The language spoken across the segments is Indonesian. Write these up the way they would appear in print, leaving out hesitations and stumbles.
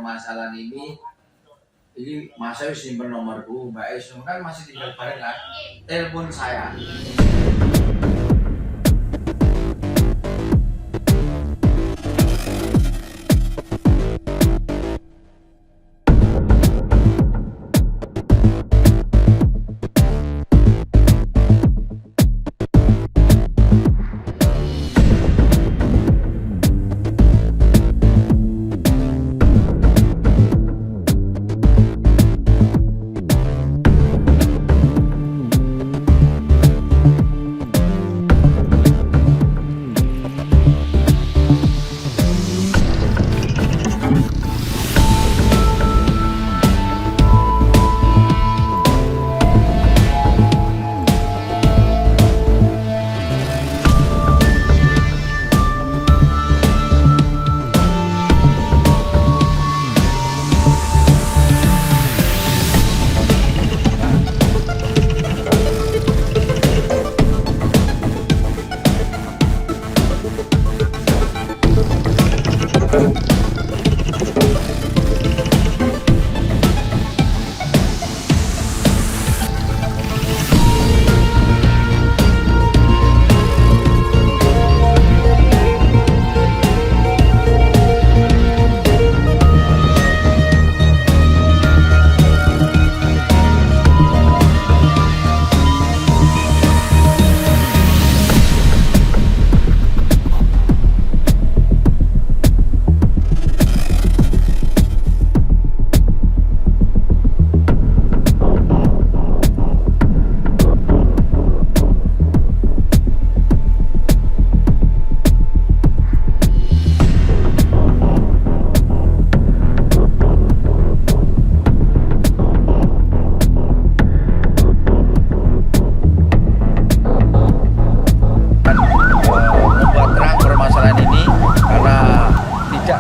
permasalahan ini masa wis simpen nomorku, Mbak Es kan masih tinggal bareng kan, telepon saya.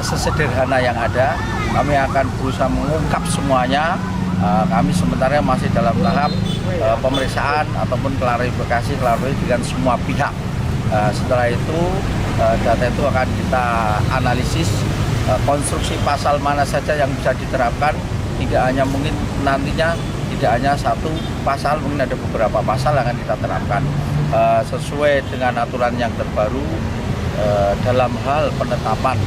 Sesederhana yang ada, kami akan berusaha mengungkap semuanya. Kami sementara masih dalam tahap pemeriksaan ataupun klarifikasi dengan semua pihak. Setelah itu data itu akan kita analisis, konstruksi pasal mana saja yang bisa diterapkan. Tidak hanya mungkin nantinya tidak hanya satu pasal, mungkin ada beberapa pasal yang akan kita terapkan sesuai dengan aturan yang terbaru dalam hal penetapan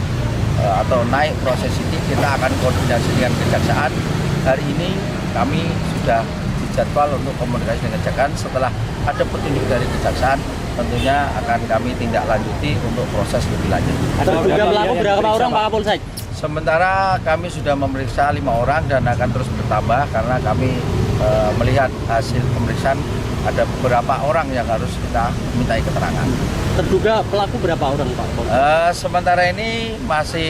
atau naik proses ini. Kita akan koordinasi dengan Kejaksaan. Hari ini kami sudah dijadwal untuk komunikasi dengan Kejaksaan. Setelah ada petunjuk dari Kejaksaan, tentunya akan kami tindak lanjuti untuk proses lebih lanjut. Sudah pelaku berapa orang Pak Kapolsek? Sementara kami sudah memeriksa 5 orang dan akan terus bertambah karena kami melihat hasil pemeriksaan ada beberapa orang yang harus kita mintai keterangan. Terduga pelaku berapa orang Pak? Sementara ini masih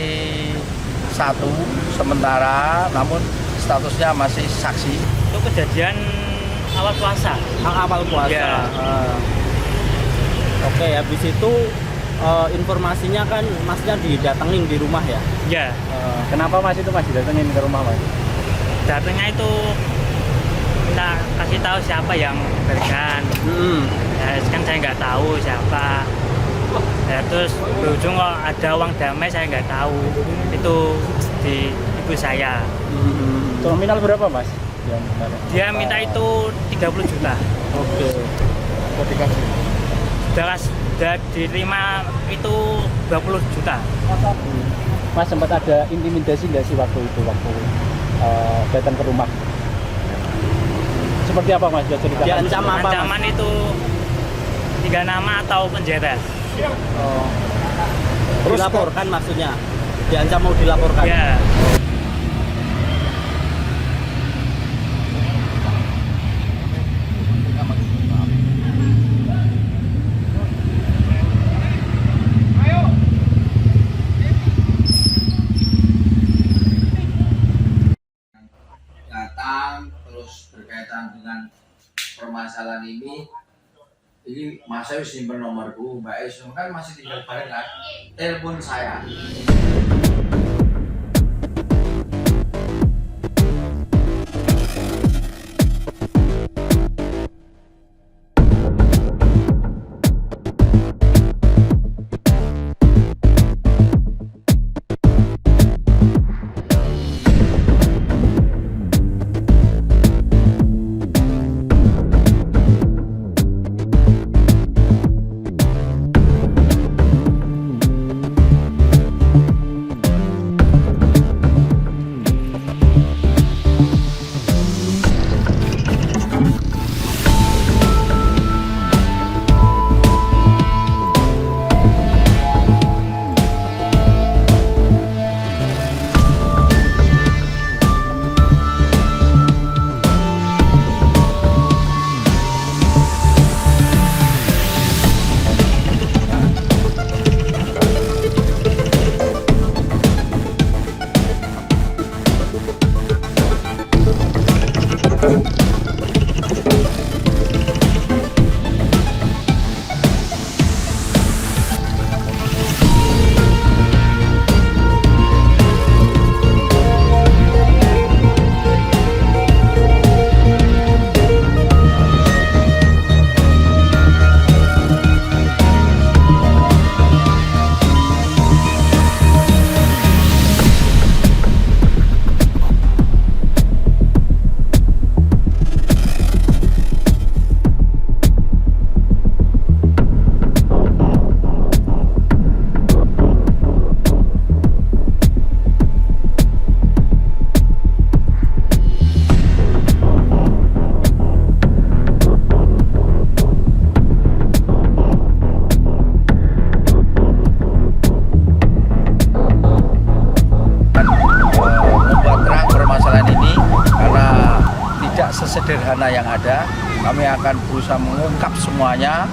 satu sementara, namun statusnya masih saksi. Itu kejadian awal puasa. Awal puasa. Ya. Oke, habis itu informasinya kan masnya didatengin di rumah ya? Ya. Kenapa mas itu mas didatengin ke rumah mas? Datangnya itu kita kasih tahu siapa yang berikan. Ya, kan saya nggak tahu siapa. Ya, terus berujung kok ada uang damai saya nggak tahu. Itu di ibu saya. Nominal berapa mas? Dia minta itu 30 juta. Oke. Sudah diterima itu 20 juta. Mas sempat ada intimidasi nggak sih waktu datang ke rumah? Seperti apa mas? Diancam apa? Ancaman mas? itu 3 nama atau penjara. Terus dilaporkan maksudnya? Diancam mau dilaporkan? Ya. Datang terus berkaitan dengan permasalahan ini masa wis simpen nomorku, Mbak Es kan masih tinggal bareng kan, telepon saya. sederhana yang ada. Kami akan berusaha mengungkap semuanya.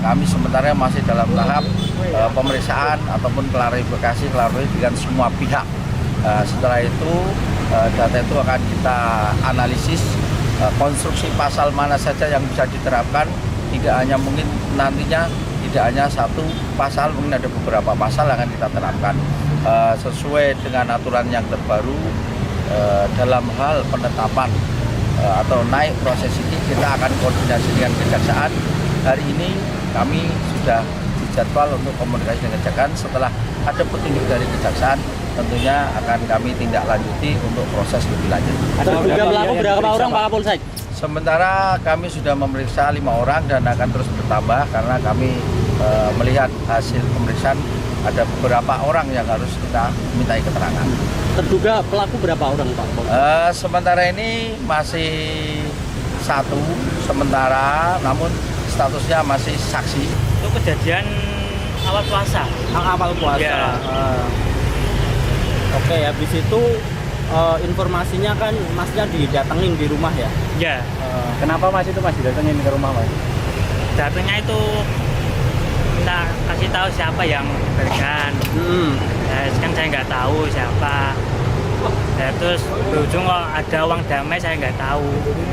Kami sementara masih dalam tahap pemeriksaan ataupun klarifikasi dengan semua pihak. Setelah itu data itu akan kita analisis, konstruksi pasal mana saja yang bisa diterapkan. Tidak hanya mungkin nantinya tidak hanya satu pasal, mungkin ada beberapa pasal yang akan kita terapkan sesuai dengan aturan yang terbaru. Dalam hal penetapan atau naik proses ini kita akan koordinasi dengan Kejaksaan. Hari ini kami sudah dijadwal untuk komunikasi dengan Kejaksaan. Setelah ada petunjuk dari Kejaksaan, tentunya akan kami tindak lanjuti untuk proses lebih lanjut. Terduga pelaku berapa orang Pak Kapolsek? Sementara kami sudah memeriksa 5 orang dan akan terus bertambah karena kami melihat hasil pemeriksaan ada beberapa orang yang harus kita mintai keterangan. Terduga pelaku berapa orang Pak? Sementara ini masih satu sementara, namun statusnya masih saksi. Itu kejadian awal puasa. Awal puasa. Ya. Oke, habis itu informasinya kan Masnya didatengin di rumah ya? Ya, Kenapa Mas itu Mas didatengin ke rumah Mas? datanya itu minta kasih tahu siapa yang berikan. Kan saya nggak tahu siapa. Terus berujung kok ada uang damai, saya nggak tahu.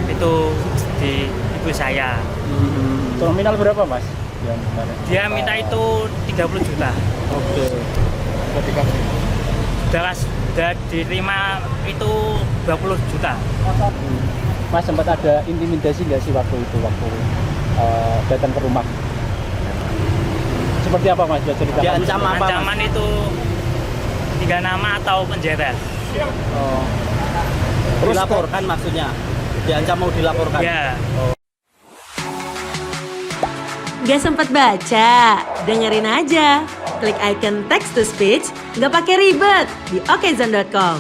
Itu di ibu saya. Nominal berapa Mas? Dia minta itu 30 juta. Oke. Sudah diterima itu 20 juta. Mas sempat ada intimidasi nggak sih waktu datang ke rumah? Seperti apa Mas? Cerita. Diancam apa? Ancaman itu 3 nama atau penjara. Terus dilaporkan maksudnya? Diancam mau dilaporkan? Ya. Gak sempat baca? Dengerin aja. Klik icon text to speech, nggak pakai ribet di okezone.com.